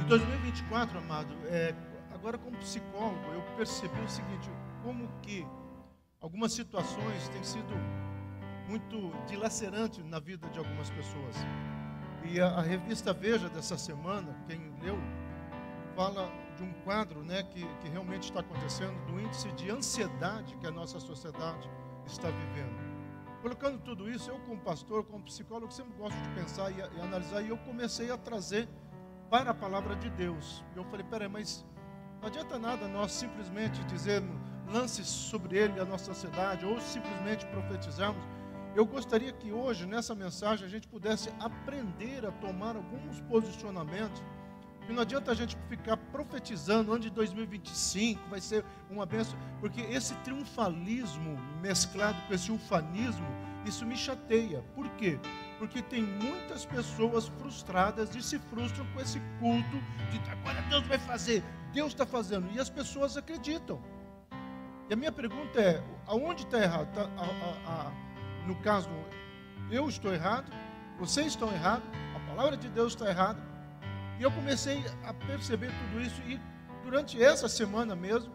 2024, amado, agora como psicólogo, eu percebi o seguinte, como que algumas situações têm sido muito dilacerantes na vida de algumas pessoas. E a revista Veja dessa semana, quem leu, fala de um quadro, né, que realmente está acontecendo, do índice de ansiedade que a nossa sociedade está vivendo. Colocando tudo isso, eu como pastor, como psicólogo, sempre gosto de pensar e analisar, e eu comecei a trazer para a palavra de Deus. Eu falei, peraí, mas não adianta nada nós simplesmente dizermos, lance sobre ele a nossa ansiedade, ou simplesmente profetizarmos. Eu gostaria que hoje, nessa mensagem, a gente pudesse aprender a tomar alguns posicionamentos. E não adianta a gente ficar profetizando, ano de 2025 vai ser uma bênção, porque esse triunfalismo mesclado com esse ufanismo, isso me chateia. Por quê? Porque tem muitas pessoas frustradas e se frustram com esse culto de agora Deus vai fazer, Deus está fazendo, e as pessoas acreditam. E a minha pergunta é, aonde está errado? No caso, eu estou errado, vocês estão errados, a palavra de Deus está errada. E eu comecei a perceber tudo isso, e durante essa semana mesmo,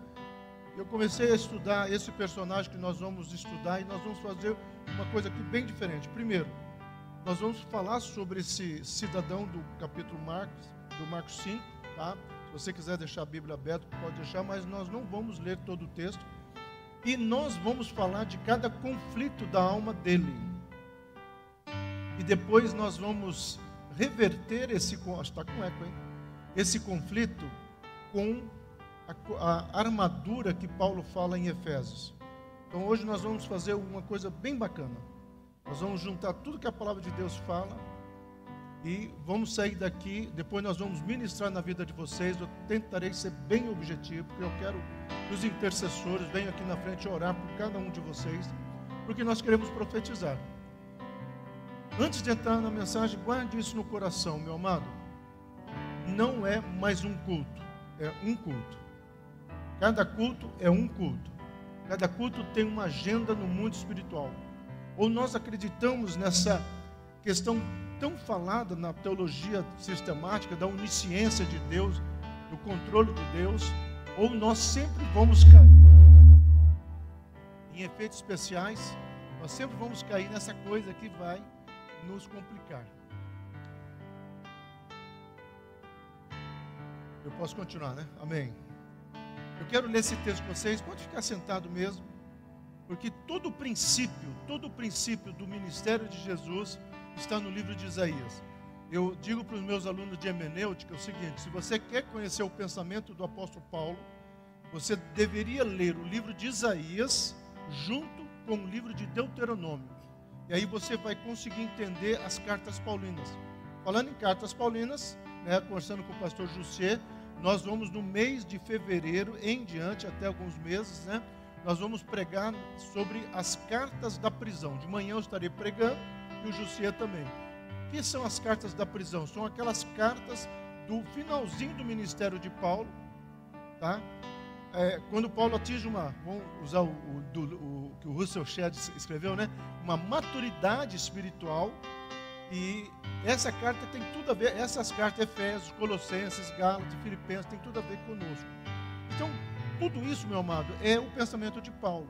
eu comecei a estudar esse personagem que nós vamos estudar, e nós vamos fazer uma coisa aqui bem diferente. Primeiro, nós vamos falar sobre esse cidadão do capítulo Marcos 5, tá? Se você quiser deixar a Bíblia aberta, pode deixar, mas nós não vamos ler todo o texto. E nós vamos falar de cada conflito da alma dele. E depois nós vamos reverter esse conflito com a armadura que Paulo fala em Efésios. Então hoje nós vamos fazer uma coisa bem bacana. Nós vamos juntar tudo que a palavra de Deus fala e vamos sair daqui. Depois nós vamos ministrar na vida de vocês. Eu tentarei ser bem objetivo, porque eu quero que os intercessores venham aqui na frente orar por cada um de vocês, porque nós queremos profetizar. Antes de entrar na mensagem, guarde isso no coração, meu amado. Não é mais um culto, é um culto. Cada culto é um culto. Cada culto tem uma agenda no mundo espiritual. Ou nós acreditamos nessa questão tão falada na teologia sistemática, da onisciência de Deus, do controle de Deus, ou nós sempre vamos cair em efeitos especiais, nós sempre vamos cair nessa coisa que vai nos complicar. Eu posso continuar, né? Amém. Eu quero ler esse texto com vocês. Pode ficar sentado mesmo, porque todo o princípio do ministério de Jesus está no livro de Isaías. Eu digo para os meus alunos de hermenêutica o seguinte: se você quer conhecer o pensamento do apóstolo Paulo, você deveria ler o livro de Isaías junto com o livro de Deuteronômio. E aí você vai conseguir entender as cartas paulinas. Falando em cartas paulinas, né, conversando com o pastor Jussê, nós vamos no mês de fevereiro em diante, até alguns meses, né, nós vamos pregar sobre as cartas da prisão. De manhã eu estarei pregando e o Jussê também. O que são as cartas da prisão? São aquelas cartas do finalzinho do ministério de Paulo, tá? Quando Paulo atinge vamos usar o que o Russell Shedd escreveu, né? Uma maturidade espiritual, e essa carta tem tudo a ver, essas cartas, Efésios, Colossenses, Gálatas, Filipenses, tem tudo a ver conosco. Então, tudo isso, meu amado, é o pensamento de Paulo.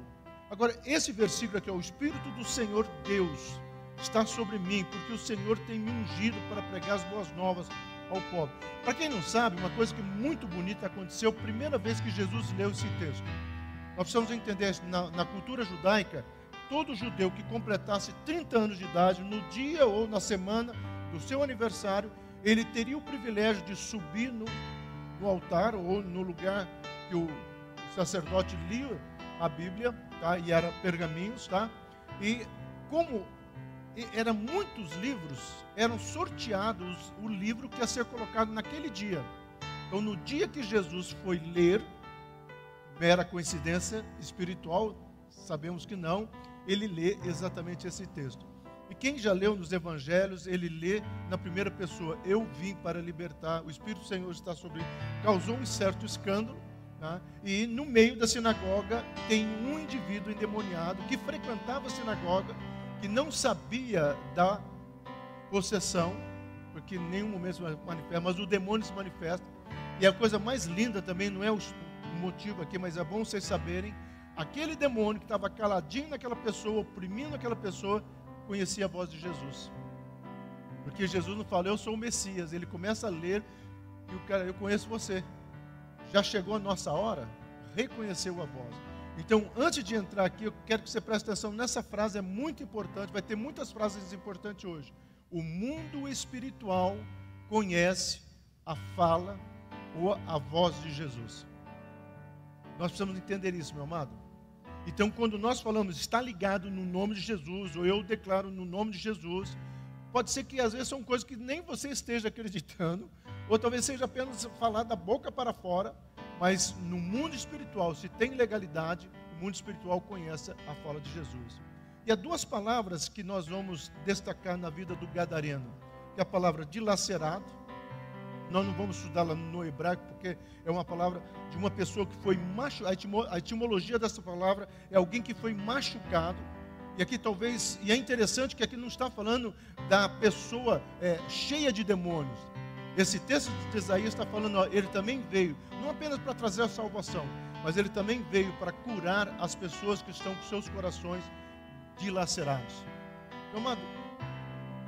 Agora, esse versículo aqui, o Espírito do Senhor Deus está sobre mim, porque o Senhor tem me ungido para pregar as boas novas ao pobre. Para quem não sabe, uma coisa que muito bonita aconteceu, primeira vez que Jesus leu esse texto. Nós precisamos entender, na cultura judaica, todo judeu que completasse 30 anos de idade, no dia ou na semana do seu aniversário, ele teria o privilégio de subir no altar ou no lugar que o sacerdote lia a Bíblia, tá? E era pergaminhos, tá? E como eram muitos livros, eram sorteados o livro que ia ser colocado naquele dia. Então, no dia que Jesus foi ler, mera coincidência espiritual, sabemos que não, ele lê exatamente esse texto. E quem já leu nos evangelhos, ele lê na primeira pessoa: eu vim para libertar, o Espírito do Senhor está sobre mim. Causou um certo escândalo, tá? E no meio da sinagoga tem um indivíduo endemoniado que frequentava a sinagoga, que não sabia da possessão, porque em nenhum momento se manifesta, mas o demônio se manifesta. E a coisa mais linda também, não é o motivo aqui, mas é bom vocês saberem, aquele demônio que estava caladinho naquela pessoa, oprimindo aquela pessoa, conhecia a voz de Jesus. Porque Jesus não fala, eu sou o Messias. Ele começa a ler e o cara, eu conheço você. Já chegou a nossa hora? Reconheceu a voz. Então, antes de entrar aqui, eu quero que você preste atenção nessa frase, é muito importante, vai ter muitas frases importantes hoje. O mundo espiritual conhece a fala ou a voz de Jesus. Nós precisamos entender isso, meu amado. Então, quando nós falamos, está ligado no nome de Jesus, ou eu declaro no nome de Jesus, pode ser que às vezes são coisas que nem você esteja acreditando, ou talvez seja apenas falar da boca para fora, mas no mundo espiritual, se tem legalidade, o mundo espiritual conhece a fala de Jesus. E há duas palavras que nós vamos destacar na vida do gadareno, que é a palavra dilacerado. Nós não vamos estudá-la no hebraico, porque é uma palavra de uma pessoa que foi machucada. A etimologia dessa palavra é alguém que foi machucado. E aqui talvez, e é interessante que aqui não está falando da pessoa cheia de demônios. Esse texto de Isaías está falando, ó, ele também veio, não apenas para trazer a salvação, mas ele também veio para curar as pessoas que estão com seus corações dilacerados. Meu amado,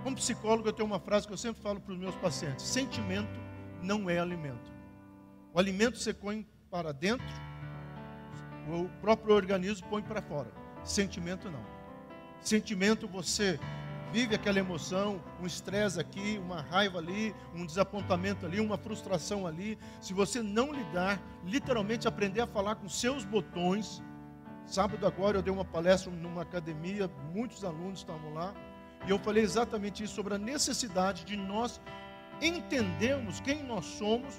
como psicólogo eu tenho uma frase que eu sempre falo para os meus pacientes: sentimento não é alimento. O alimento você põe para dentro, o próprio organismo põe para fora. Sentimento não. Sentimento você vive aquela emoção, um estresse aqui, uma raiva ali, um desapontamento ali, uma frustração ali. Se você não lidar, literalmente aprender a falar com seus botões. Sábado agora eu dei uma palestra numa academia, muitos alunos estavam lá, e eu falei exatamente isso, sobre a necessidade de nós entendermos quem nós somos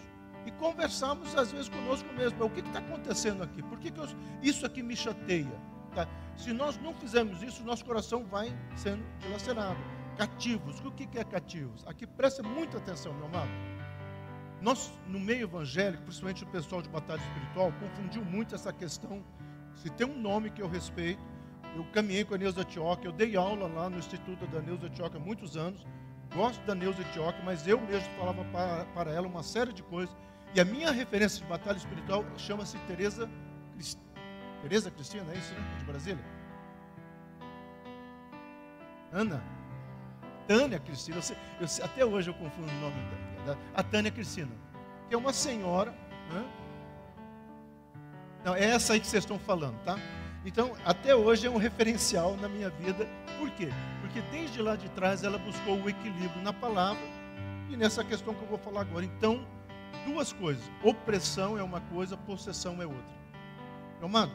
e conversarmos às vezes conosco mesmo. O que está acontecendo aqui? Por que isso aqui me chateia? Tá? Se nós não fizermos isso, nosso coração vai sendo dilacerado. Cativos. O que é cativos? Aqui presta muita atenção, meu amado. Nós, no meio evangélico, principalmente o pessoal de batalha espiritual, confundiu muito essa questão. Se tem um nome que eu respeito, eu caminhei com a Neuza Tioca, eu dei aula lá no Instituto da Neuza Tioca há muitos anos, gosto da Neuza Tioca, mas eu mesmo falava para ela uma série de coisas, e a minha referência de batalha espiritual chama-se Teresa Cristina, é isso, né? De Brasília? Ana? Tânia Cristina, até hoje eu confundo o nome dela. A Tânia Cristina, que é uma senhora, né? Não, é essa aí que vocês estão falando, tá? Então, até hoje é um referencial na minha vida. Por quê? Porque desde lá de trás ela buscou o equilíbrio na palavra e nessa questão que eu vou falar agora. Então, duas coisas. Opressão é uma coisa, possessão é outra. Meu amado,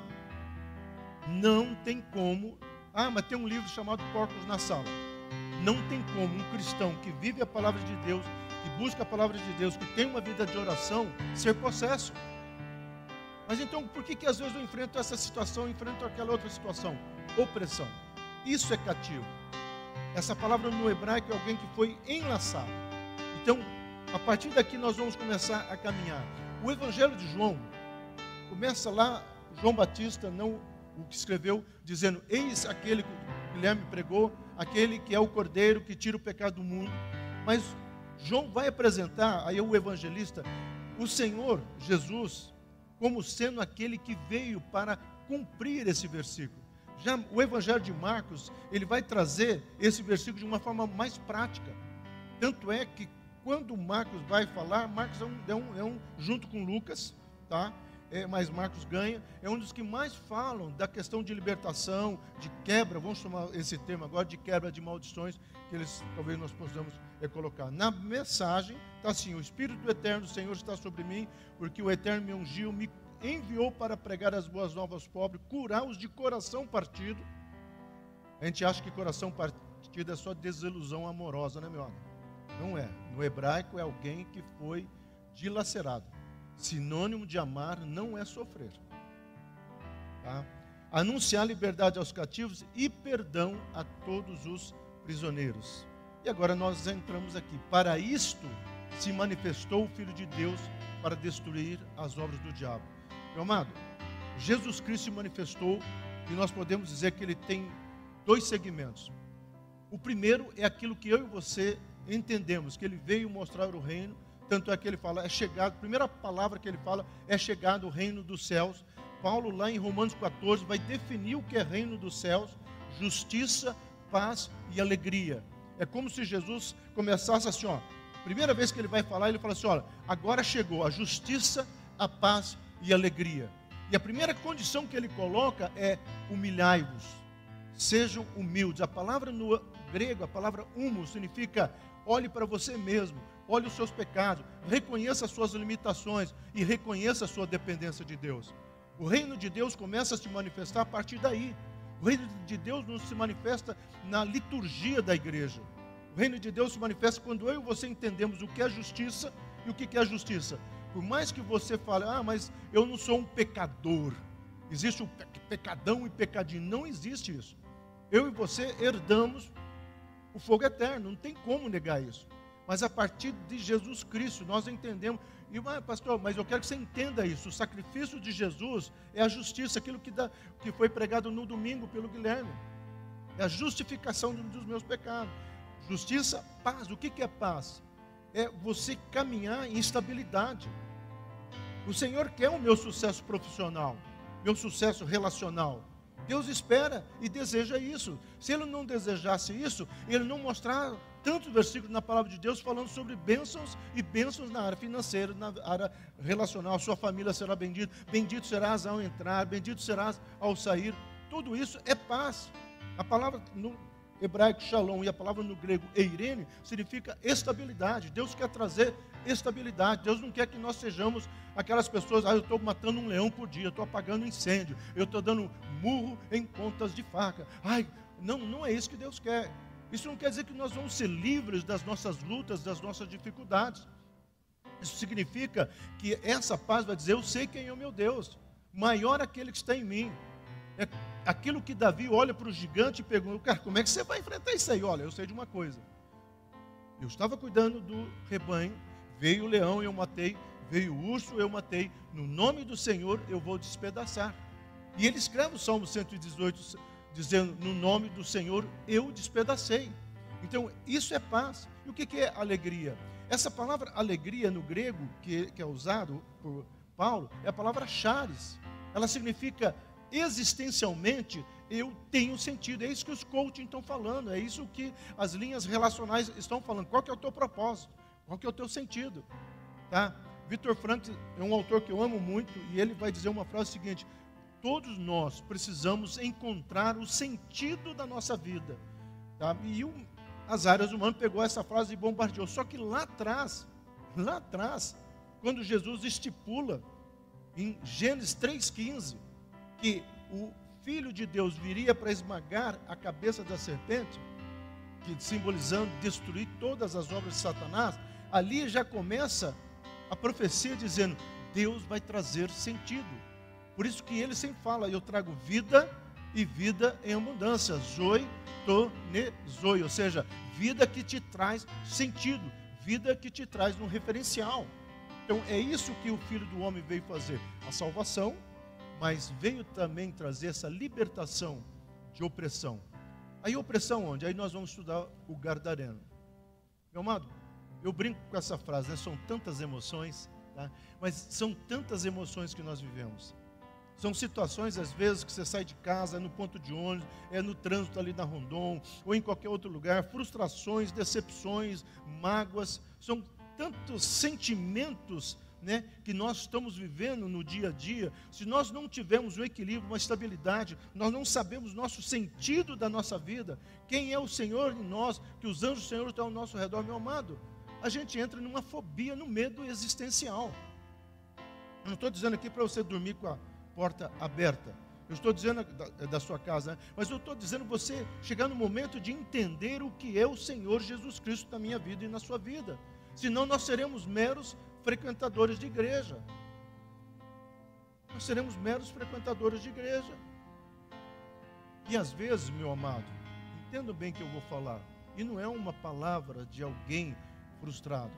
não tem como... mas tem um livro chamado Porcos na Sala. Não tem como um cristão que vive a palavra de Deus, que busca a palavra de Deus, que tem uma vida de oração, ser possesso. Mas então, por que às vezes eu enfrento essa situação, enfrento aquela outra situação? Opressão. Isso é cativo. Essa palavra no hebraico é alguém que foi enlaçado. Então, a partir daqui nós vamos começar a caminhar. O Evangelho de João começa lá, João Batista, não o que escreveu, dizendo: eis aquele que o Guilherme pregou, aquele que é o Cordeiro que tira o pecado do mundo. Mas João vai apresentar, aí o evangelista, o Senhor Jesus como sendo aquele que veio para cumprir esse versículo. Já o Evangelho de Marcos, ele vai trazer esse versículo de uma forma mais prática. Tanto é que quando Marcos vai falar, Marcos é um junto com Lucas, tá? Mas Marcos ganha, é um dos que mais falam da questão de libertação, de quebra, vamos chamar esse termo agora, de quebra de maldições, que talvez nós possamos colocar. Na mensagem, está assim: o Espírito do Eterno, do Senhor, está sobre mim, porque o Eterno me ungiu, me enviou para pregar as boas novas aos pobres, curar os de coração partido. A gente acha que coração partido é só desilusão amorosa, né, meu amigo? Não é. No hebraico é alguém que foi dilacerado. Sinônimo de amar não é sofrer. Tá? Anunciar liberdade aos cativos e perdão a todos os prisioneiros. E agora nós entramos aqui. Para isto se manifestou o Filho de Deus, para destruir as obras do diabo. Meu amado, Jesus Cristo se manifestou e nós podemos dizer que ele tem dois segmentos. O primeiro é aquilo que eu e você entendemos que ele veio mostrar o reino, tanto é que ele fala, é chegado, a primeira palavra que ele fala é chegado o reino dos céus. Paulo, lá em Romanos 14, vai definir o que é reino dos céus: justiça, paz e alegria. É como se Jesus começasse assim, ó, primeira vez que ele vai falar, ele fala assim, olha, agora chegou a justiça, a paz e a alegria. E a primeira condição que ele coloca é: humilhai-vos, sejam humildes. A palavra no grego, a palavra humo, significa olhe para você mesmo, olhe os seus pecados, reconheça as suas limitações e reconheça a sua dependência de Deus. O reino de Deus começa a se manifestar a partir daí. O reino de Deus não se manifesta na liturgia da igreja. O reino de Deus se manifesta quando eu e você entendemos o que é justiça e o que é justiça. Por mais que você fale, mas eu não sou um pecador. Existe o pecadão e pecadinho. Não existe isso. Eu e você herdamos o fogo eterno. Não tem como negar isso. Mas a partir de Jesus Cristo, nós entendemos. E, pastor, mas eu quero que você entenda isso. O sacrifício de Jesus é a justiça, aquilo que foi pregado no domingo pelo Guilherme. É a justificação dos meus pecados. Justiça, paz. O que é paz? É você caminhar em estabilidade. O Senhor quer o meu sucesso profissional, meu sucesso relacional. Deus espera e deseja isso. Se Ele não desejasse isso, Ele não mostrar tantos versículos na palavra de Deus falando sobre bênçãos e bênçãos na área financeira, na área relacional. Sua família será bendita, bendito serás ao entrar, bendito serás ao sair. Tudo isso é paz. A palavra no hebraico shalom e a palavra no grego eirene significa estabilidade. Deus quer trazer estabilidade. Deus não quer que nós sejamos aquelas pessoas, eu estou matando um leão por dia, eu estou apagando incêndio, eu estou dando murro em pontas de faca. Não é isso que Deus quer. Isso não quer dizer que nós vamos ser livres das nossas lutas, das nossas dificuldades. Isso significa que essa paz vai dizer, eu sei quem é o meu Deus, maior aquele que está em mim. É aquilo que Davi olha para o gigante e pergunta, cara, como é que você vai enfrentar isso aí? Olha, eu sei de uma coisa. Eu estava cuidando do rebanho, veio o leão e eu matei, veio o urso eu matei, no nome do Senhor eu vou despedaçar. E ele escreve o Salmo 118, dizendo, no nome do Senhor eu despedacei. Então, isso é paz. E o que é alegria? Essa palavra alegria no grego, que é usado por Paulo, é a palavra charis. Ela significa existencialmente, eu tenho sentido. É isso que os coaching estão falando, é isso que as linhas relacionais estão falando. Qual que é o teu propósito? Qual que é o teu sentido? Tá? Viktor Frankl é um autor que eu amo muito e ele vai dizer uma frase seguinte: todos nós precisamos encontrar o sentido da nossa vida. Tá? E as áreas humanas pegou essa frase e bombardeou. Só que lá atrás, quando Jesus estipula em Gênesis 3,15, que o Filho de Deus viria para esmagar a cabeça da serpente, que simbolizando destruir todas as obras de Satanás, ali já começa a profecia dizendo, Deus vai trazer sentido. Por isso que ele sempre fala, eu trago vida e vida em abundância, zoe, tone, zoe, ou seja, vida que te traz sentido, vida que te traz um referencial. Então é isso que o Filho do Homem veio fazer, a salvação, mas veio também trazer essa libertação de opressão. Aí opressão onde? Aí nós vamos estudar o Gadareno. Meu amado, eu brinco com essa frase, né? São tantas emoções, tá? Mas são tantas emoções que nós vivemos. São situações, às vezes, que você sai de casa, é no ponto de ônibus, é no trânsito ali na Rondon, ou em qualquer outro lugar, frustrações, decepções, mágoas, são tantos sentimentos, né, que nós estamos vivendo no dia a dia. Se nós não tivermos um equilíbrio, uma estabilidade, nós não sabemos nosso sentido da nossa vida, quem é o Senhor em nós, que os anjos do Senhor estão ao nosso redor, meu amado, a gente entra numa fobia, no medo existencial. Eu não estou dizendo aqui para você dormir com a porta aberta, eu estou dizendo da sua casa, né? Mas eu estou dizendo você chegar no momento de entender o que é o Senhor Jesus Cristo na minha vida e na sua vida, senão nós seremos meros frequentadores de igreja. Nós seremos meros frequentadores de igreja. E às vezes, meu amado, entendo bem o que eu vou falar, e não é uma palavra de alguém frustrado.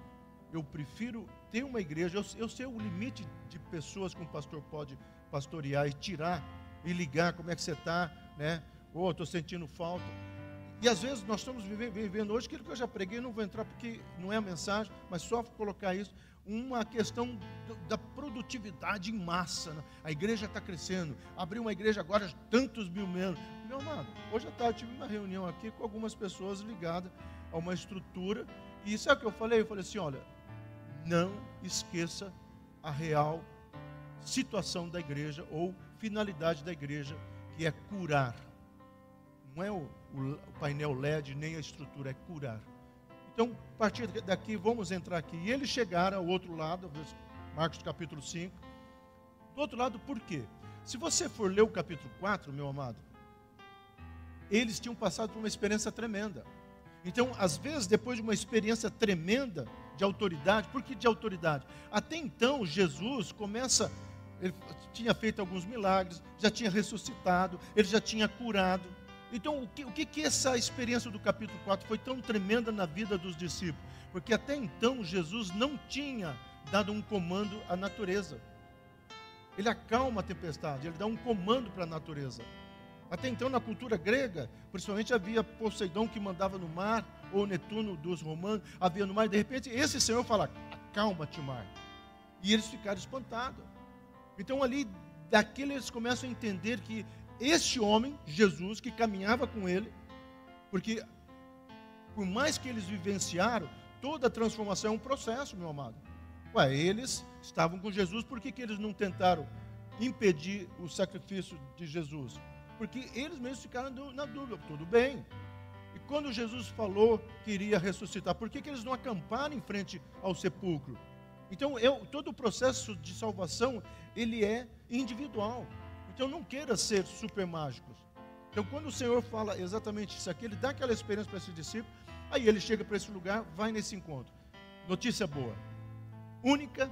Eu prefiro ter uma igreja, eu sei o limite de pessoas que um pastor pode pastorear e tirar e ligar, como é que você está, né? Estou sentindo falta. E às vezes nós estamos vivendo hoje aquilo que eu já preguei, não vou entrar porque não é a mensagem, mas só colocar isso, uma questão da produtividade em massa, né? A igreja está crescendo, abriu uma igreja agora de tantos mil membros. Meu amado, hoje à tarde tive uma reunião aqui com algumas pessoas ligadas a uma estrutura, e sabe o que eu falei? Eu falei assim, olha, não esqueça a real situação da igreja ou finalidade da igreja, que é curar. Não é o painel LED, nem a estrutura, é curar. Então, a partir daqui, vamos entrar aqui. E eles chegaram ao outro lado, Marcos capítulo 5. Do outro lado, por quê? Se você for ler o capítulo 4, meu amado, eles tinham passado por uma experiência tremenda. Então, às vezes, depois de uma experiência tremenda de autoridade, por que de autoridade? Até então, Jesus ele tinha feito alguns milagres, já tinha ressuscitado, ele já tinha curado. Então, o que essa experiência do capítulo 4 foi tão tremenda na vida dos discípulos? Porque até então Jesus não tinha dado um comando à natureza. Ele acalma a tempestade, ele dá um comando para a natureza. Até então, na cultura grega, principalmente havia Poseidon que mandava no mar, ou Netuno dos romanos, havia no mar, e de repente esse Senhor fala, acalma-te mar. E eles ficaram espantados. Então ali, daquele eles começam a entender que este homem, Jesus, que caminhava com ele, porque por mais que eles vivenciaram, toda a transformação é um processo, meu amado. Eles estavam com Jesus, por que eles não tentaram impedir o sacrifício de Jesus? Porque eles mesmos ficaram na dúvida, tudo bem. E quando Jesus falou que iria ressuscitar, por que eles não acamparam em frente ao sepulcro? Então, todo o processo de salvação, ele é individual. Então, não queira ser super mágicos. Então, quando o Senhor fala exatamente isso aqui, ele dá aquela experiência para esse discípulo, aí ele chega para esse lugar, vai nesse encontro. Notícia boa. Única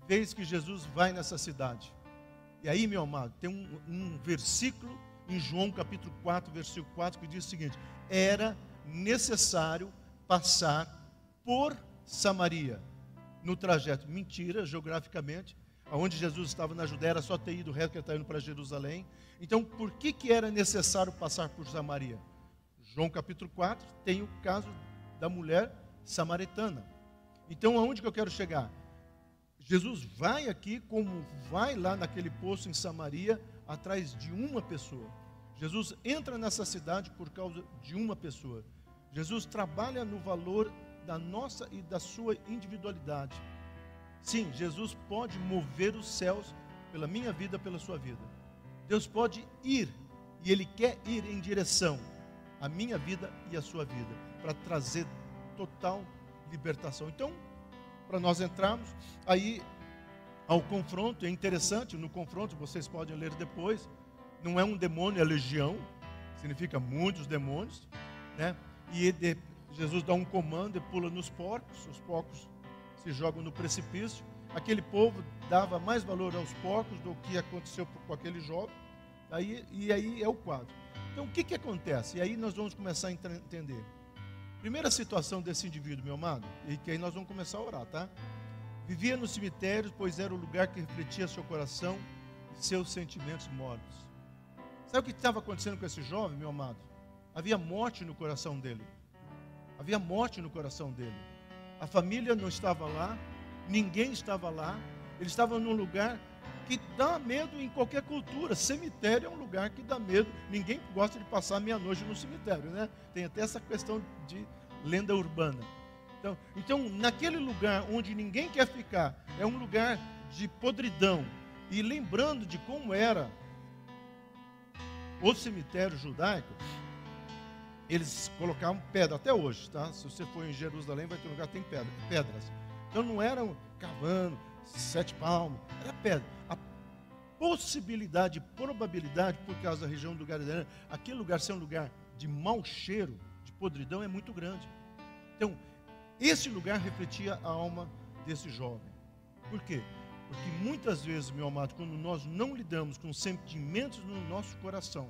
vez que Jesus vai nessa cidade. E aí, meu amado, tem um versículo em João capítulo 4, versículo 4, que diz o seguinte: era necessário passar por Samaria no trajeto. Mentira, geograficamente, onde Jesus estava na Judéia, era só ter ido reto, que ele está indo para Jerusalém. Então, por que era necessário passar por Samaria? João capítulo 4 tem o caso da mulher samaritana. Então, aonde que eu quero chegar? Jesus vai aqui, como vai lá naquele poço em Samaria, atrás de uma pessoa. Jesus entra nessa cidade por causa de uma pessoa. Jesus trabalha no valor da nossa e da sua individualidade. Sim, Jesus pode mover os céus pela minha vida, pela sua vida. Deus pode ir, e Ele quer ir em direção à minha vida e à sua vida, para trazer total libertação. Então, para nós entrarmos aí ao confronto, é interessante, no confronto, vocês podem ler depois, não é um demônio, é legião, significa muitos demônios, né? E Jesus dá um comando e pula nos porcos, os porcos se jogam no precipício. Aquele povo dava mais valor aos porcos do que aconteceu com aquele jovem. E aí é o quadro. Então, o que acontece? E aí nós vamos começar a entender. Primeira situação desse indivíduo, meu amado, e que aí nós vamos começar a orar, tá? Vivia nos cemitérios, pois era o lugar que refletia seu coração e seus sentimentos mortos. Sabe o que estava acontecendo com esse jovem, meu amado? Havia morte no coração dele. Havia morte no coração dele. A família não estava lá, ninguém estava lá. Ele estava num lugar que dá medo em qualquer cultura. Cemitério é um lugar que dá medo. Ninguém gosta de passar meia-noite no cemitério, né? Tem até essa questão de lenda urbana. Então, naquele lugar onde ninguém quer ficar, é um lugar de podridão. E lembrando de como era o cemitério judaico, eles colocavam pedra até hoje, tá? Se você for em Jerusalém, vai ter um lugar que tem pedras. Então não eram cavando 7 palmos, era pedra. A possibilidade, probabilidade, por causa da região do Galileia, aquele lugar ser um lugar de mau cheiro, de podridão, é muito grande. Então, esse lugar refletia a alma desse jovem. Por quê? Porque muitas vezes, meu amado, quando nós não lidamos com sentimentos no nosso coração,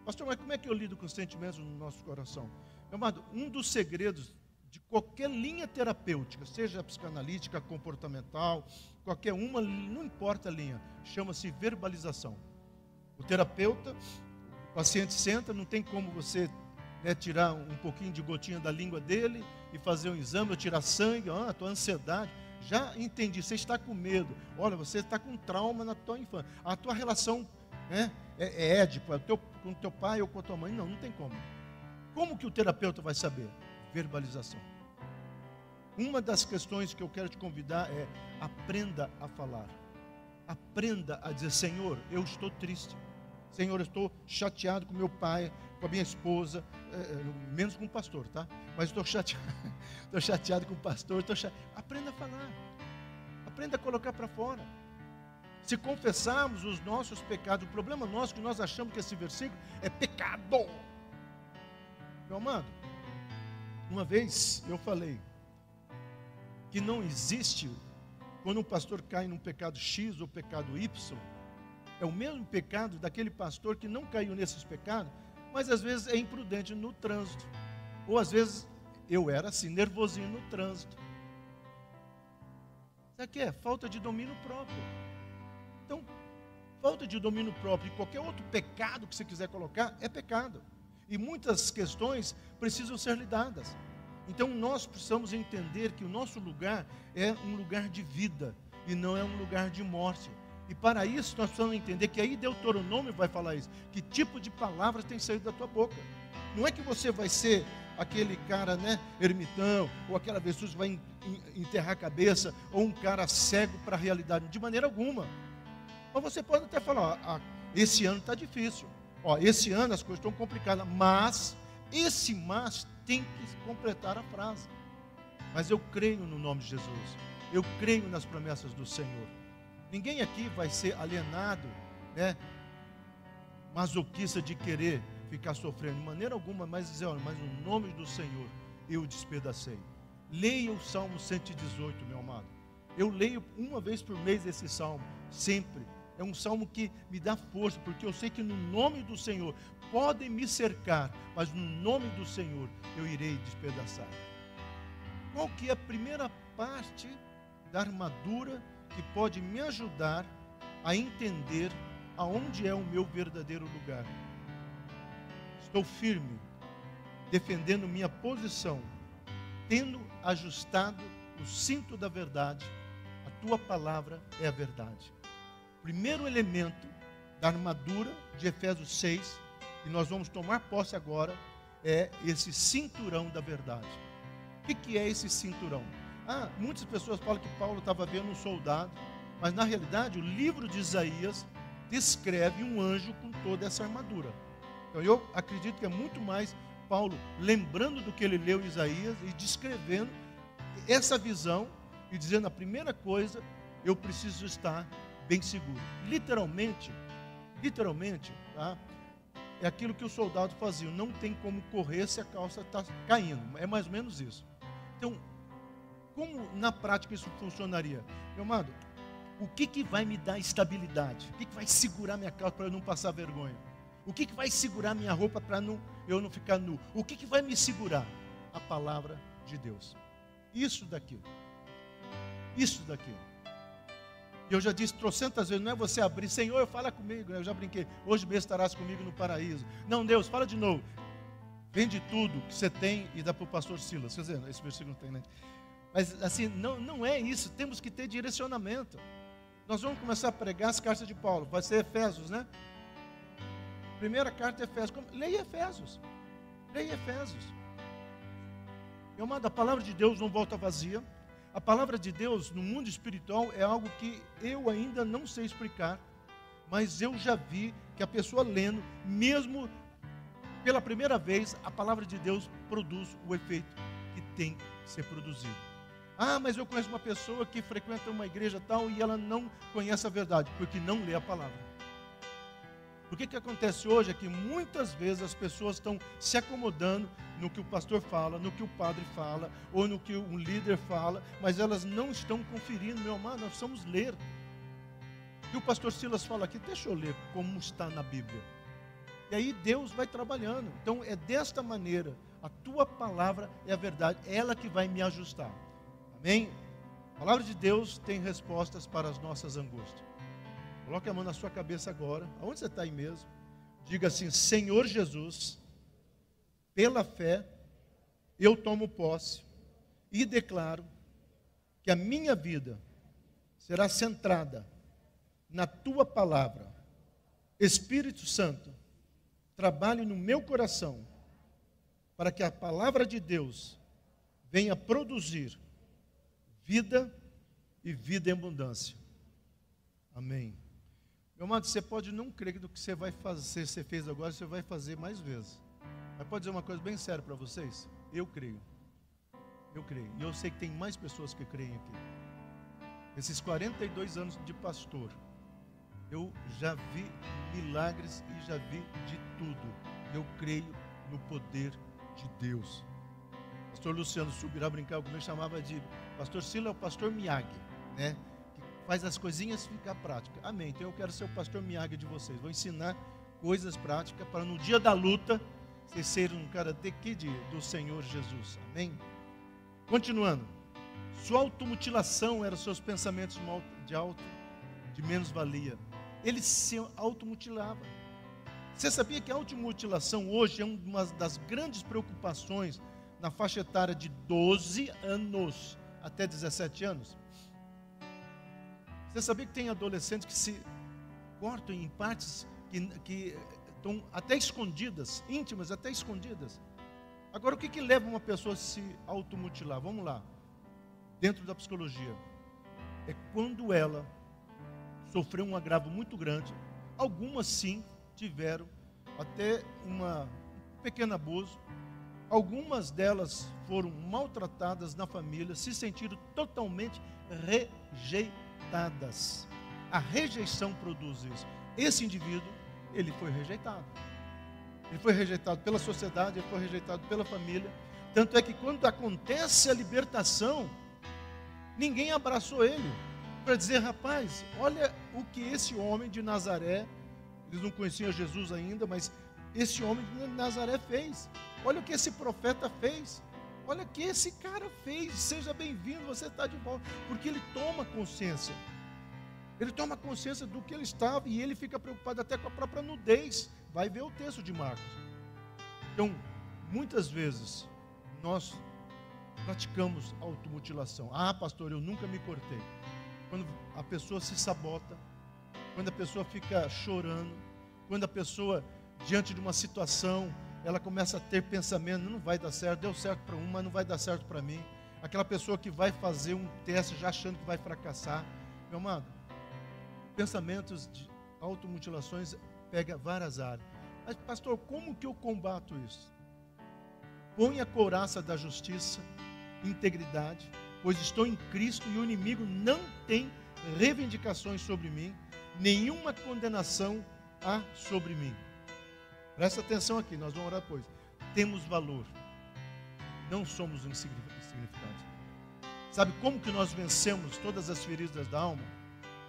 pastor, mas como é que eu lido com sentimentos no nosso coração? Meu amado, um dos segredos de qualquer linha terapêutica, seja psicanalítica, comportamental, qualquer uma, não importa a linha, chama-se verbalização. O terapeuta, o paciente senta, não tem como você né, tirar um pouquinho de gotinha da língua dele e fazer um exame, ou tirar sangue, a tua ansiedade. Já entendi, você está com medo. Olha, você está com trauma na tua infância. A tua relação, né, é Édipo, com o teu pai ou com a tua mãe. Não tem como. Como que o terapeuta vai saber? Verbalização. Uma das questões que eu quero te convidar é: aprenda a falar. Aprenda a dizer: Senhor, eu estou triste. Senhor, eu estou chateado com meu pai, com a minha esposa, menos com o pastor, tá? Mas estou chateado com o pastor. Aprenda a falar. Aprenda a colocar para fora. Se confessarmos os nossos pecados, o problema nosso é que nós achamos que esse versículo é pecado. Meu amado, uma vez eu falei que não existe, quando um pastor cai num pecado X ou pecado Y, é o mesmo pecado daquele pastor que não caiu nesses pecados, mas às vezes é imprudente no trânsito. Ou às vezes eu era assim, nervosinho no trânsito. Sabe o que é? Falta de domínio próprio. Então, falta de domínio próprio e qualquer outro pecado que você quiser colocar, é pecado. E muitas questões precisam ser lidadas. Então nós precisamos entender que o nosso lugar é um lugar de vida e não é um lugar de morte. E para isso nós precisamos entender que aí Deuteronômio vai falar isso. Que tipo de palavras tem saído da tua boca? Não é que você vai ser aquele cara, né, ermitão, ou aquela pessoa que vai enterrar a cabeça, ou um cara cego para a realidade, de maneira alguma. Mas você pode até falar: esse ano está difícil. Esse ano as coisas estão complicadas, mas esse mas tem que completar a frase. Mas eu creio no nome de Jesus. Eu creio nas promessas do Senhor. Ninguém aqui vai ser alienado, né, masoquista de querer ficar sofrendo de maneira alguma, mas dizer: olha, mas no nome do Senhor eu despedacei. Leia o Salmo 118, meu amado. Eu leio uma vez por mês esse salmo, sempre. É um salmo que me dá força, porque eu sei que no nome do Senhor podem me cercar, mas no nome do Senhor eu irei despedaçar. Qual que é a primeira parte da armadura que pode me ajudar a entender aonde é o meu verdadeiro lugar? Estou firme, defendendo minha posição, tendo ajustado o cinto da verdade. A tua palavra é a verdade. Primeiro elemento da armadura de Efésios 6, que nós vamos tomar posse agora, é esse cinturão da verdade. O que é esse cinturão? Muitas pessoas falam que Paulo estava vendo um soldado, mas na realidade o livro de Isaías descreve um anjo com toda essa armadura. Então eu acredito que é muito mais Paulo lembrando do que ele leu em Isaías e descrevendo essa visão e dizendo: a primeira coisa, eu preciso estar bem seguro. Literalmente, tá? É aquilo que os soldados faziam: não tem como correr se a calça está caindo. É mais ou menos isso. Então, como na prática isso funcionaria? Meu amado, o que vai me dar estabilidade? O que vai segurar minha calça para eu não passar vergonha? O que vai segurar minha roupa para eu não ficar nu? O que vai me segurar? A palavra de Deus. Isso daqui. E eu já disse trocentas vezes: não é você abrir: Senhor, fala comigo. Eu já brinquei: hoje mesmo estarás comigo no paraíso. Não, Deus, fala de novo. Vende tudo que você tem e dá para o pastor Silas. Quer dizer, esse versículo não tem, né? Mas assim, não é isso. Temos que ter direcionamento. Nós vamos começar a pregar as cartas de Paulo. Vai ser Efésios, né? Primeira carta é Efésios. Leia Efésios. Meu amado, a palavra de Deus não volta vazia. A palavra de Deus no mundo espiritual é algo que eu ainda não sei explicar, mas eu já vi que a pessoa lendo, mesmo pela primeira vez, a palavra de Deus produz o efeito que tem que ser produzido. Mas eu conheço uma pessoa que frequenta uma igreja tal e ela não conhece a verdade, porque não lê a palavra. O que acontece hoje é que muitas vezes as pessoas estão se acomodando no que o pastor fala, no que o padre fala, ou no que um líder fala, mas elas não estão conferindo. Meu amado, nós precisamos ler. E o pastor Silas fala aqui: deixa eu ler como está na Bíblia. E aí Deus vai trabalhando. Então é desta maneira: a tua palavra é a verdade, é ela que vai me ajustar. Amém? A palavra de Deus tem respostas para as nossas angústias. Coloque a mão na sua cabeça agora. Aonde você está aí mesmo? Diga assim: Senhor Jesus, pela fé, eu tomo posse e declaro que a minha vida será centrada na tua palavra. Espírito Santo, trabalhe no meu coração para que a palavra de Deus venha produzir vida e vida em abundância. Amém. Meu amado, você pode não crer do que você vai fazer, você fez agora, você vai fazer mais vezes. Mas pode dizer uma coisa bem séria para vocês? Eu creio. Eu creio. E eu sei que tem mais pessoas que creem aqui. Esses 42 anos de pastor, eu já vi milagres e já vi de tudo. Eu creio no poder de Deus. Pastor Luciano Subirá brincar comigo, chamava de Pastor Sila é o pastor Miyagi, né? Que faz as coisinhas ficar práticas. Amém. Então eu quero ser o pastor Miyagi de vocês. Vou ensinar coisas práticas para no dia da luta vocês serem um Karate Kid do Senhor Jesus. Amém? Continuando. Sua automutilação eram seus pensamentos de menos-valia. Ele se automutilava. Você sabia que a automutilação hoje é uma das grandes preocupações na faixa etária de 12 anos até 17 anos? Você sabia que tem adolescentes que se cortam em partes que estão até escondidas, íntimas, até escondidas? Agora, o que leva uma pessoa a se automutilar? Vamos lá. Dentro da psicologia, é quando ela sofreu um agravo muito grande. Algumas sim tiveram até um pequeno abuso. Algumas delas foram maltratadas na família, se sentiram totalmente rejeitadas. A rejeição produz isso. Esse indivíduo, ele foi rejeitado. Ele foi rejeitado pela sociedade, ele foi rejeitado pela família. Tanto é que quando acontece a libertação, ninguém abraçou ele para dizer, rapaz, olha o que esse homem de Nazaré, eles não conheciam Jesus ainda, mas esse homem de Nazaré fez. Olha o que esse profeta fez. Olha o que esse cara fez. Seja bem-vindo, você está de volta. Porque ele toma consciência. Ele toma consciência do que ele estava e ele fica preocupado até com a própria nudez. Vai ver o texto de Marcos. Então, muitas vezes, nós praticamos automutilação. Ah, pastor, eu nunca me cortei. Quando a pessoa se sabota, quando a pessoa fica chorando, quando a pessoa, diante de uma situação, ela começa a ter pensamento, não vai dar certo, deu certo para um, mas não vai dar certo para mim. Aquela pessoa que vai fazer um teste já achando que vai fracassar. Meu amado, pensamentos de automutilações pega várias áreas. Mas, pastor, como que eu combato isso? Põe a couraça da justiça, integridade, pois estou em Cristo e o inimigo não tem reivindicações sobre mim, nenhuma condenação há sobre mim. Presta atenção aqui, nós vamos orar depois. Temos valor, não somos insignificantes. Sabe como que nós vencemos todas as feridas da alma?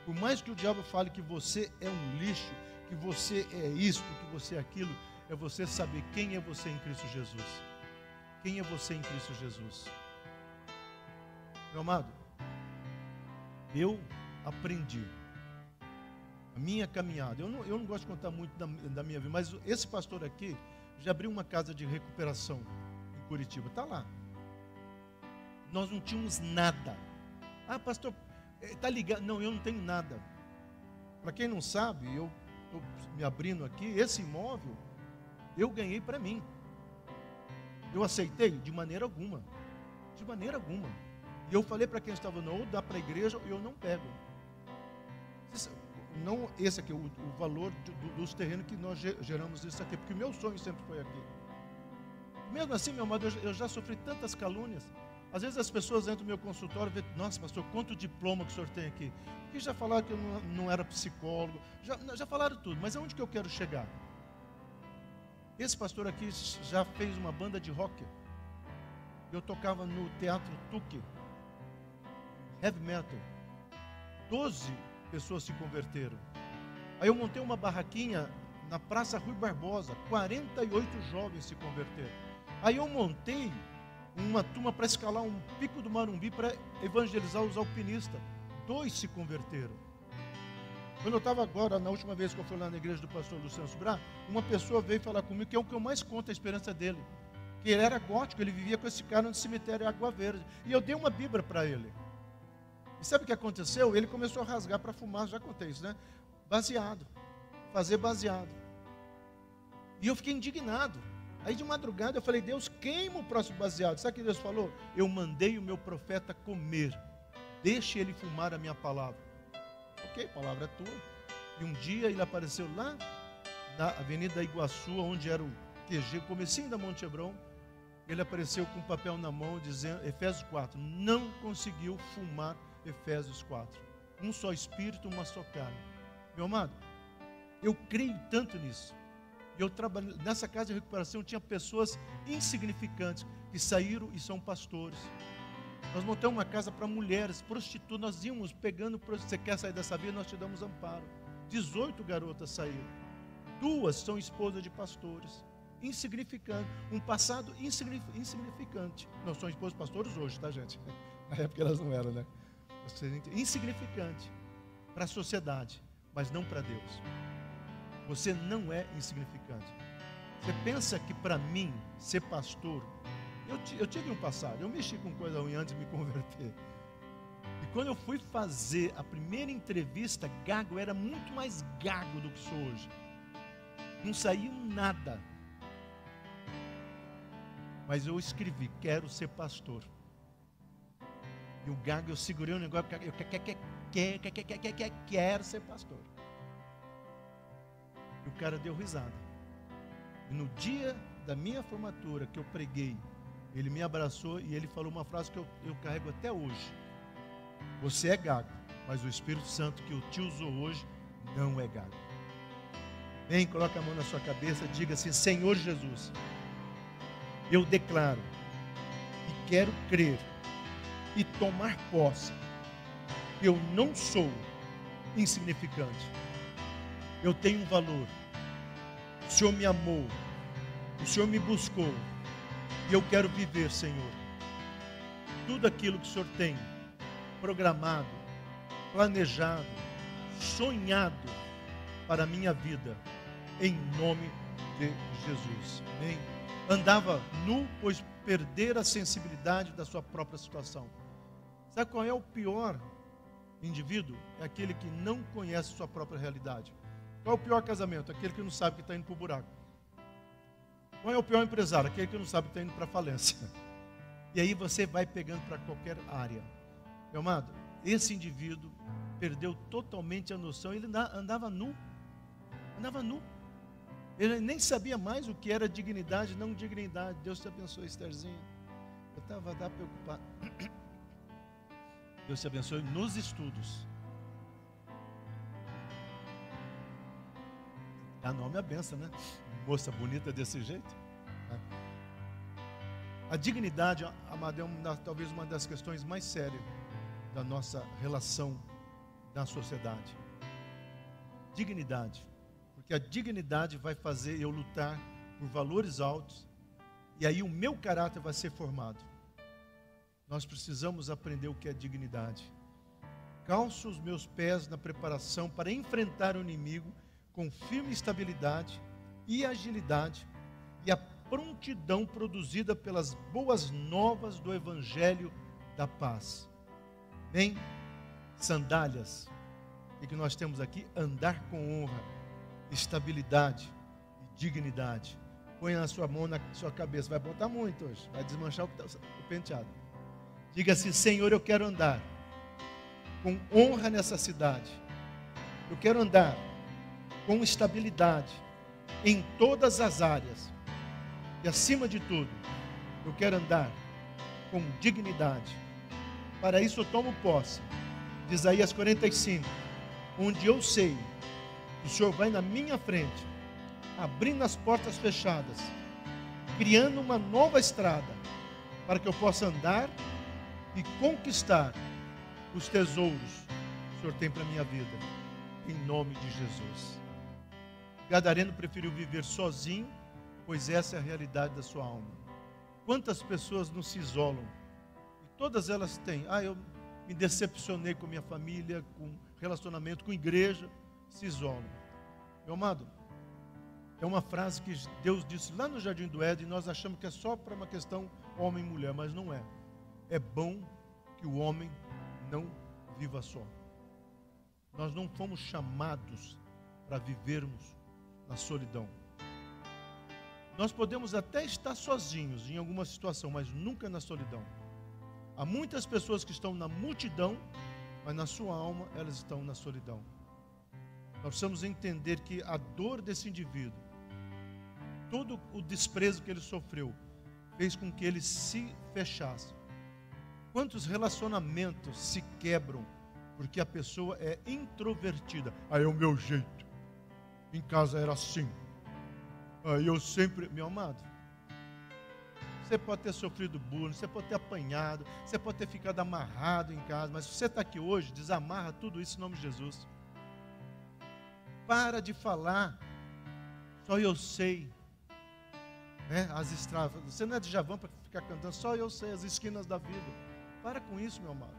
Por mais que o diabo fale que você é um lixo, que você é isto, que você é aquilo, é você saber quem é você em Cristo Jesus. Quem é você em Cristo Jesus? Meu amado, eu aprendi a minha caminhada. Eu não gosto de contar muito da minha vida, mas esse pastor aqui já abriu uma casa de recuperação em Curitiba. Está lá. Nós não tínhamos nada. Ah, pastor, está ligado? Não, eu não tenho nada. Para quem não sabe, eu me abrindo aqui, esse imóvel eu ganhei para mim. Eu aceitei? De maneira alguma. De maneira alguma. E eu falei para quem estava, não, ou dá para a igreja ou eu não pego. Não esse aqui, o valor dos terrenos que nós geramos isso aqui, porque o meu sonho sempre foi aqui. Mesmo assim, meu amado, eu já sofri tantas calúnias. Às vezes as pessoas entram no meu consultório e veem, nossa, pastor, quanto diploma que o senhor tem aqui? Porque já falaram que eu não era psicólogo, já falaram tudo, mas aonde que eu quero chegar? Esse pastor aqui já fez uma banda de rock. Eu tocava no Teatro Tuque, heavy metal. 12 pessoas se converteram. Aí eu montei uma barraquinha na Praça Rui Barbosa, 48 jovens se converteram. Aí eu montei uma turma para escalar um pico do Marumbi para evangelizar os alpinistas. 2 se converteram. Quando eu estava agora, na última vez que eu fui lá na igreja do pastor Luciano Subirá, uma pessoa veio falar comigo, que é o que eu mais conto a experiência dele. que ele era gótico, ele vivia com esse cara no cemitério Água Verde. E eu dei uma Bíblia para ele. E sabe o que aconteceu? Ele começou a rasgar para fumar, já contei isso, né? Baseado, fazer baseado. E eu fiquei indignado. Aí de madrugada eu falei, Deus, queima o próximo baseado. Sabe o que Deus falou? Eu mandei o meu profeta comer. Deixe ele fumar a minha palavra. Ok, a palavra é tua. E um dia ele apareceu lá na Avenida Iguaçu, onde era o QG, comecinho da Monte Hebron. Ele apareceu com um papel na mão, dizendo, Efésios 4, não conseguiu fumar Efésios 4. Um só espírito, uma só carne. Meu amado, eu creio tanto nisso. E eu trabalho nessa casa de recuperação, tinha pessoas insignificantes que saíram e são pastores. Nós montamos uma casa para mulheres, prostitutas, nós íamos pegando, você quer sair dessa vida, nós te damos amparo. 18 garotas saíram. 2 são esposas de pastores. Insignificante, um passado insignificante. Não são esposas de pastores hoje, tá, gente? Na época elas não eram, né? Insignificante para a sociedade, mas não para Deus. Você não é insignificante. Você pensa que para mim, ser pastor, eu tive um passado, eu mexi com coisa ruim antes de me converter. E quando eu fui fazer a primeira entrevista, gago, eu era muito mais gago do que sou hoje. Não saiu nada. Mas eu escrevi, quero ser pastor. E o gago, eu segurei o negócio, eu quero ser pastor. E o cara deu risada. E no dia da minha formatura, que eu preguei, ele me abraçou e ele falou uma frase que eu carrego até hoje. Você é gago, mas o Espírito Santo que eu te usou hoje não é gago. Vem, coloca a mão na sua cabeça, diga assim, Senhor Jesus, eu declaro e quero crer e tomar posse que eu não sou insignificante. Eu tenho um valor. O Senhor me amou. O Senhor me buscou. E eu quero viver, Senhor, tudo aquilo que o Senhor tem programado, planejado, sonhado para a minha vida, em nome de Jesus. Amém? Andava nu, pois perder a sensibilidade da sua própria situação. Sabe qual é o pior indivíduo? É aquele que não conhece sua própria realidade. Qual é o pior casamento? Aquele que não sabe que está indo para o buraco. Qual é o pior empresário? Aquele que não sabe que está indo para a falência. E aí você vai pegando para qualquer área. Meu amado, esse indivíduo perdeu totalmente a noção. Ele andava nu. Andava nu. Ele nem sabia mais o que era dignidade e não dignidade. Deus te abençoe, Estherzinha. Eu estava preocupado. Deus te abençoe nos estudos. Dá nome à benção, né? Moça bonita desse jeito. A dignidade, amado, é talvez uma das questões mais sérias da nossa relação na sociedade. Dignidade. Porque a dignidade vai fazer eu lutar por valores altos. E aí o meu caráter vai ser formado. Nós precisamos aprender o que é dignidade. Calço os meus pés na preparação para enfrentar o inimigo com firme estabilidade e agilidade e a prontidão produzida pelas boas novas do Evangelho da paz. Bem, sandálias, e que nós temos aqui, andar com honra, estabilidade e dignidade. Põe a sua mão na sua cabeça, vai botar muito hoje, vai desmanchar o penteado. Diga assim, Senhor, eu quero andar com honra nessa cidade. Eu quero andar com estabilidade em todas as áreas. E acima de tudo, eu quero andar com dignidade. Para isso eu tomo posse de Isaías 45, onde eu sei que o Senhor vai na minha frente, abrindo as portas fechadas, criando uma nova estrada, para que eu possa andar e conquistar os tesouros que o Senhor tem para a minha vida, em nome de Jesus. Gadareno preferiu viver sozinho, pois essa é a realidade da sua alma. Quantas pessoas não se isolam? E todas elas têm. Eu me decepcionei com minha família, com relacionamento, com igreja, se isolam. Meu amado, É uma frase que Deus disse lá no Jardim do Éden, e nós achamos que é só para uma questão homem e mulher, mas não é. É bom que o homem não viva só. Nós não fomos chamados para vivermos na solidão. Nós podemos até estar sozinhos em alguma situação, mas nunca na solidão. Há muitas pessoas que estão na multidão, mas na sua alma elas estão na solidão. Nós precisamos entender que a dor desse indivíduo, todo o desprezo que ele sofreu, fez com que ele se fechasse. Quantos relacionamentos se quebram porque a pessoa é introvertida? Aí é o meu jeito. Em casa era assim. Aí eu sempre... Meu amado, você pode ter sofrido bullying, você pode ter apanhado, você pode ter ficado amarrado em casa, mas se você está aqui hoje, desamarra tudo isso em nome de Jesus. Para de falar, só eu sei, né? As estradas. Você não é de Djavan para ficar cantando, só eu sei as esquinas da vida. Para com isso, meu amado.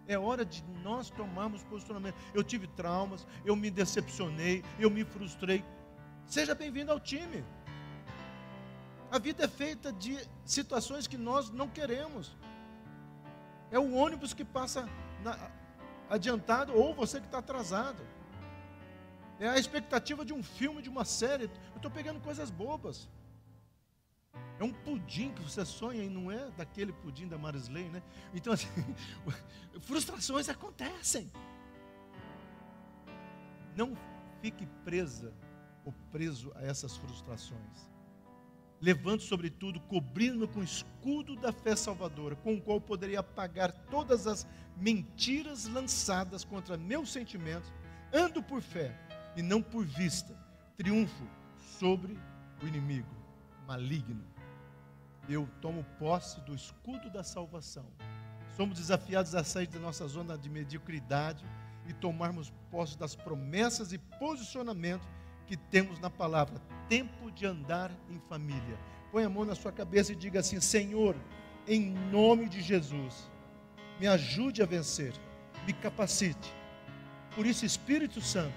É hora de nós tomarmos posicionamento. Eu tive traumas, eu me decepcionei, eu me frustrei. Seja bem-vindo ao time. A vida é feita de situações que nós não queremos. É o ônibus que passa adiantado ou você que está atrasado. É a expectativa de um filme, de uma série. Eu estou pegando coisas bobas. É um pudim que você sonha e não é daquele pudim da Marisley, né? Então, assim, frustrações acontecem. Não fique presa ou preso a essas frustrações. Levante sobretudo, cobrindo com o escudo da fé salvadora, com o qual poderia apagar todas as mentiras lançadas contra meus sentimentos. Ando por fé e não por vista. Triunfo sobre o inimigo maligno. Eu tomo posse do escudo da salvação. Somos desafiados a sair da nossa zona de mediocridade e tomarmos posse das promessas e posicionamentos que temos na palavra. Tempo de andar em família. Põe a mão na sua cabeça e diga assim: Senhor, em nome de Jesus, me ajude a vencer, me capacite. Por isso, Espírito Santo,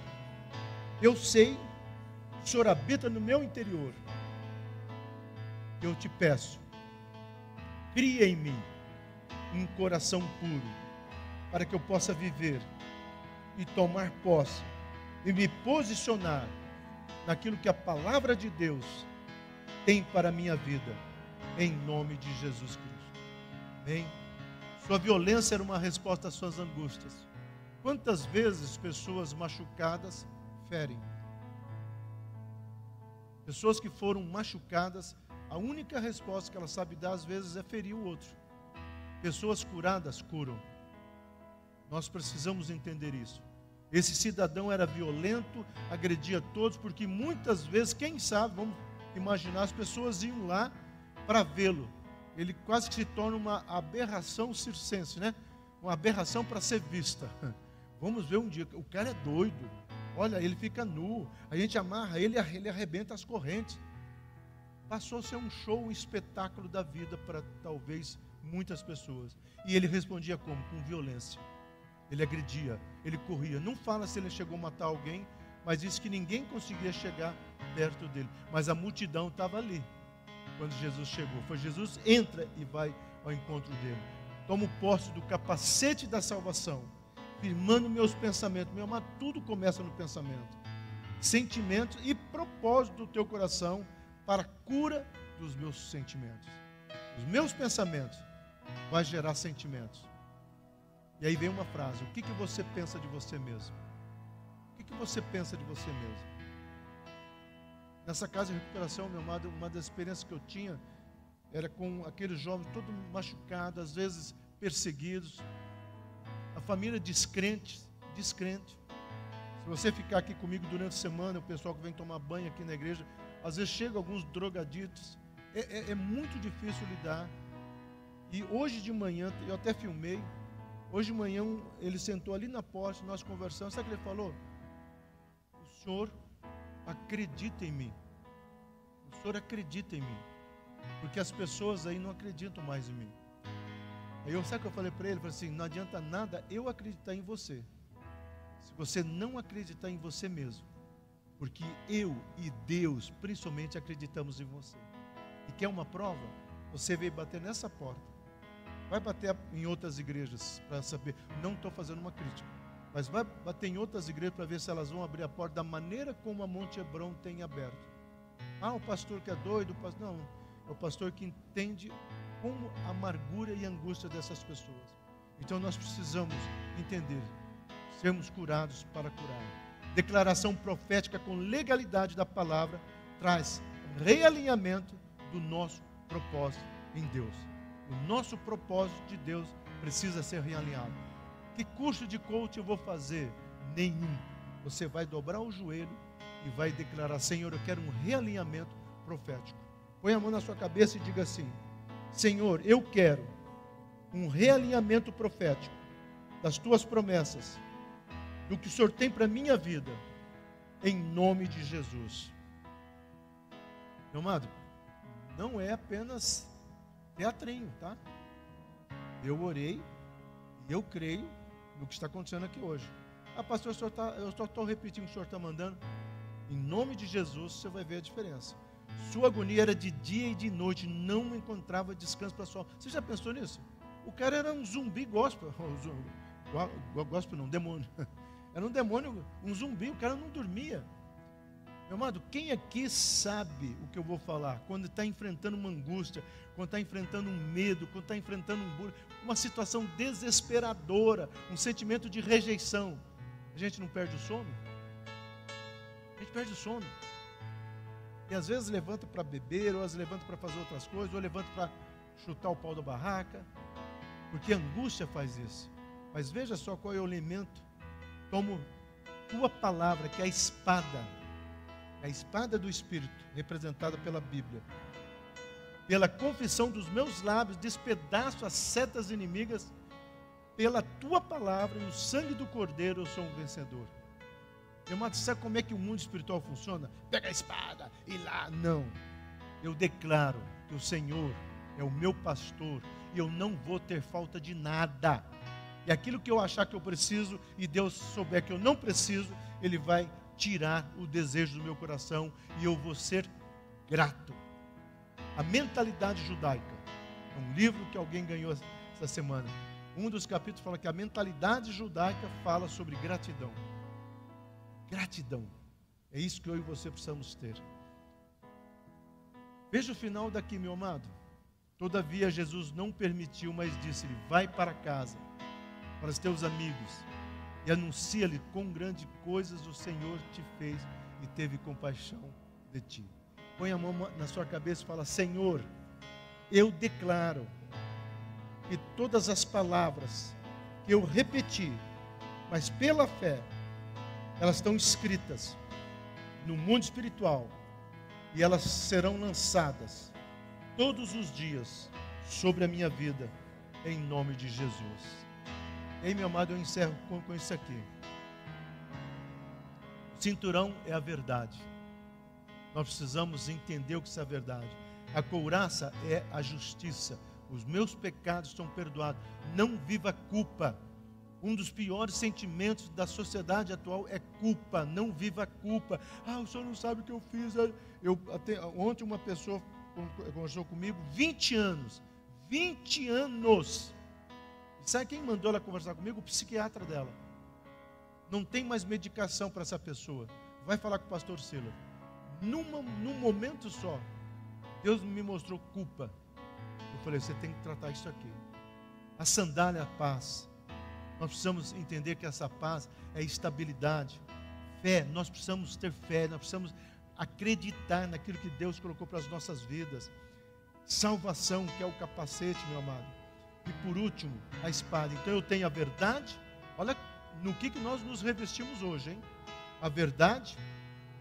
eu sei, o Senhor habita no meu interior. Eu te peço, cria em mim um coração puro, para que eu possa viver e tomar posse e me posicionar naquilo que a palavra de Deus tem para a minha vida, em nome de Jesus Cristo. Amém? Sua violência era uma resposta às suas angústias. Quantas vezes pessoas machucadas ferem? Pessoas que foram machucadas, a única resposta que ela sabe dar às vezes é ferir o outro. Pessoas curadas curam. Nós precisamos entender isso. Esse cidadão era violento, agredia todos, porque muitas vezes, quem sabe, vamos imaginar, as pessoas iam lá para vê-lo. Ele quase que se torna uma aberração circense, né? Uma aberração para ser vista. Vamos ver um dia, o cara é doido. Olha, ele fica nu, a gente amarra ele arrebenta as correntes. Passou a ser um show, um espetáculo da vida para talvez muitas pessoas. E ele respondia como? Com violência. Ele agredia, ele corria. Não fala se ele chegou a matar alguém, mas disse que ninguém conseguia chegar perto dele. Mas a multidão estava ali quando Jesus chegou. Foi Jesus, entra e vai ao encontro dele. Tomo posse do capacete da salvação, firmando meus pensamentos. Meu amado, tudo começa no pensamento. Sentimentos e propósito do teu coração para a cura dos meus sentimentos. Os meus pensamentos vão gerar sentimentos. E aí vem uma frase: o que você pensa de você mesmo? O que você pensa de você mesmo? Nessa casa de recuperação, meu amado, uma das experiências que eu tinha era com aqueles jovens todos machucados, às vezes perseguidos, a família descrente. Se você ficar aqui comigo durante a semana, o pessoal que vem tomar banho aqui na igreja, às vezes chega alguns drogaditos, é muito difícil lidar. E hoje de manhã, eu até filmei, hoje de manhã ele sentou ali na porta, nós conversamos, sabe o que ele falou? O Senhor acredita em mim. O Senhor acredita em mim. Porque as pessoas aí não acreditam mais em mim. Aí sabe o que eu falei para ele? Eu falei assim: não adianta nada eu acreditar em você, se você não acreditar em você mesmo. Porque eu e Deus, principalmente, acreditamos em você. E quer uma prova? Você veio bater nessa porta. Vai bater em outras igrejas para saber. Não estou fazendo uma crítica. Mas vai bater em outras igrejas para ver se elas vão abrir a porta da maneira como a Monte Hebron tem aberto. Ah, o pastor que é doido. Não, é o pastor que entende como a amargura e a angústia dessas pessoas. Então nós precisamos entender. Sermos curados para curar. Declaração profética com legalidade da palavra traz realinhamento do nosso propósito em Deus. O nosso propósito de Deus precisa ser realinhado. Que curso de coaching eu vou fazer? Nenhum. Você vai dobrar o joelho e vai declarar: Senhor, eu quero um realinhamento profético. Põe a mão na sua cabeça e diga assim: Senhor, eu quero um realinhamento profético das tuas promessas, do que o Senhor tem para a minha vida, em nome de Jesus. Meu amado, não é apenas teatrinho, tá? Eu orei e eu creio no que está acontecendo aqui hoje. Ah, pastor, eu só estou repetindo o que o senhor está mandando. Em nome de Jesus, você vai ver a diferença. Sua agonia era de dia e de noite, não encontrava descanso para sua alma. Você já pensou nisso? O cara era um zumbi gospel. Gospel não, demônio. Era um demônio, um zumbi, o cara não dormia. Meu amado, quem aqui sabe o que eu vou falar? Quando está enfrentando uma angústia, quando está enfrentando um medo, quando está enfrentando uma situação desesperadora, um sentimento de rejeição, a gente não perde o sono? A gente perde o sono. E às vezes levanta para beber, ou às vezes levanta para fazer outras coisas, ou levanta para chutar o pau da barraca, porque a angústia faz isso. Mas veja só qual é o elemento. Tomo tua palavra, que é a espada do Espírito, representada pela Bíblia. Pela confissão dos meus lábios, despedaço as setas inimigas. Pela tua palavra e no sangue do Cordeiro eu sou um vencedor. Meu amado, sabe como é que o mundo espiritual funciona? Pega a espada e lá. Não. Eu declaro que o Senhor é o meu pastor e eu não vou ter falta de nada. E aquilo que eu achar que eu preciso e Deus souber que eu não preciso, Ele vai tirar o desejo do meu coração e eu vou ser grato. A mentalidade judaica é um livro que alguém ganhou essa semana. Um dos capítulos fala que a mentalidade judaica fala sobre gratidão. Gratidão. É isso que eu e você precisamos ter. Veja o final daqui, meu amado. Todavia Jesus não permitiu, mas disse-lhe: vai para casa, para os teus amigos, e anuncia-lhe quão grandes coisas o Senhor te fez e teve compaixão de ti. Põe a mão na sua cabeça e fala: Senhor, eu declaro que todas as palavras que eu repeti, mas pela fé, elas estão escritas no mundo espiritual e elas serão lançadas todos os dias sobre a minha vida, em nome de Jesus. E aí, meu amado, eu encerro com isso aqui. O cinturão é a verdade. Nós precisamos entender o que é a verdade. A couraça é a justiça. Os meus pecados estão perdoados. Não viva culpa. Um dos piores sentimentos da sociedade atual é culpa. Não viva culpa. Ah, o senhor não sabe o que eu fiz. Ontem uma pessoa conversou comigo, 20 anos. 20 anos. Sabe quem mandou ela conversar comigo? O psiquiatra dela. Não tem mais medicação para essa pessoa. Vai falar com o pastor Silas. Num momento só, Deus me mostrou culpa. Eu falei: você tem que tratar isso aqui. A sandália é a paz. Nós precisamos entender que essa paz é estabilidade. Fé, nós precisamos ter fé. Nós precisamos acreditar naquilo que Deus colocou para as nossas vidas. Salvação, que é o capacete, meu amado. E por último, a espada. Então eu tenho a verdade. Olha no que nós nos revestimos hoje, hein? A verdade,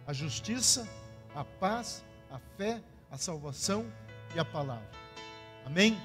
a justiça, a paz, a fé, a salvação e a palavra. Amém?